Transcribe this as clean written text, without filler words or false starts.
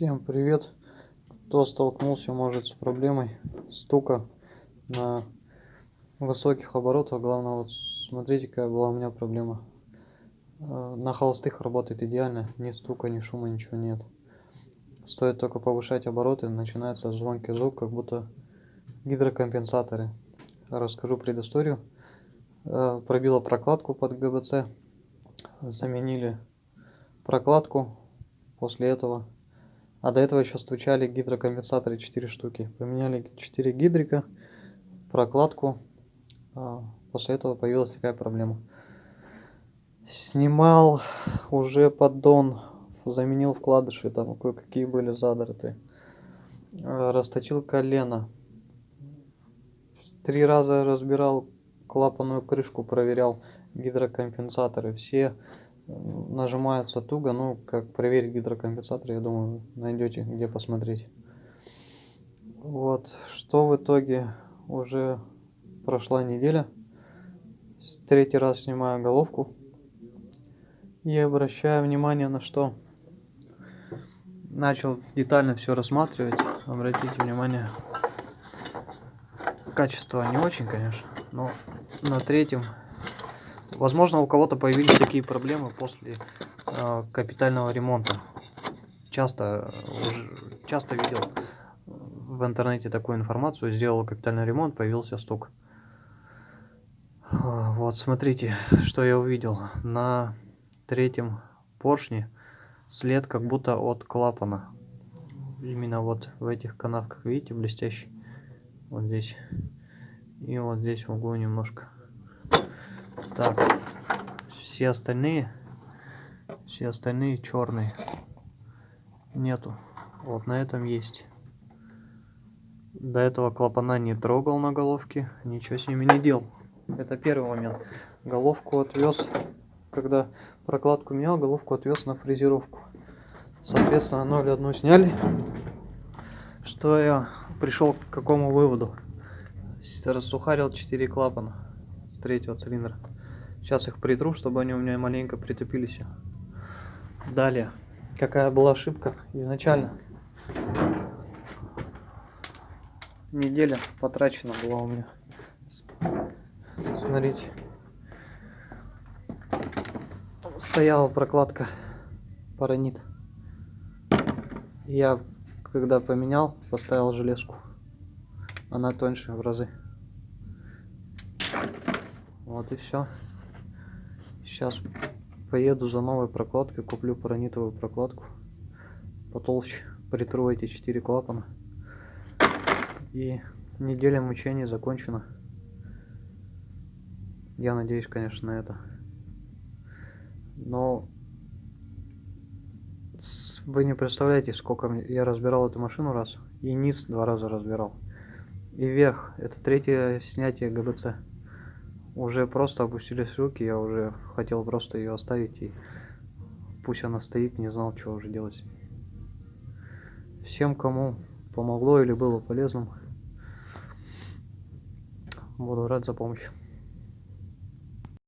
Всем привет! Кто столкнулся, может, с проблемой стука на высоких оборотах? Главное, вот смотрите, какая была у меня проблема. На холостых работает идеально, ни стука, ни шума, ничего нет. Стоит только повышать обороты, начинается звонкий звук, как будто гидрокомпенсаторы. Расскажу предысторию. Пробила прокладку под ГБЦ, заменили прокладку после этого. А до этого еще стучали гидрокомпенсаторы 4 штуки. Поменяли 4 гидрика, прокладку. После этого появилась такая проблема. Снимал уже поддон, заменил вкладыши, там кое-какие были задраты. Расточил колено. 3 раза разбирал клапанную крышку, проверял гидрокомпенсаторы. Все нажимаются туго. Ну, как проверить гидрокомпенсатор, я думаю, найдете где посмотреть. Вот, что в итоге, уже прошла неделя. Третий раз снимаю головку. И обращаю внимание на что. Начал детально все рассматривать. Обратите внимание. Качество не очень, конечно. Но на третьем. Возможно, у кого-то появились такие проблемы после капитального ремонта. Часто видел в интернете такую информацию. Сделал капитальный ремонт, появился стук. Вот, смотрите, что я увидел. На третьем поршне след как будто от клапана. Именно вот в этих канавках, видите, блестящий. Вот здесь. И вот здесь в углу немножко. Так, все остальные черные. Нету. Вот на этом есть. До этого клапана не трогал на головке, ничего с ними не делал. Это первый момент. Головку отвез, когда прокладку менял, головку отвез на фрезеровку. Соответственно, 0,1 сняли. Что я пришел к какому выводу? Рассухарил 4 клапана с третьего цилиндра. Сейчас их притру, чтобы они у меня маленько притупились. Далее, какая была ошибка изначально? Неделя потрачена была у меня. Смотрите. Стояла прокладка Паранит. Я, когда поменял, поставил железку. Она тоньше в разы. Вот и все. Сейчас поеду за новой прокладкой, куплю паранитовую прокладку потолще, притру эти 4 клапана, и неделя мучений закончена. Я надеюсь, конечно, на это. Но вы не представляете, сколько я разбирал эту машину раз, и низ 2 раза разбирал, и верх. Это третье снятие ГБЦ. Уже просто опустились руки, я уже хотел просто ее оставить, и пусть она стоит, не знал, что уже делать. Всем, кому помогло или было полезным, буду рад за помощь.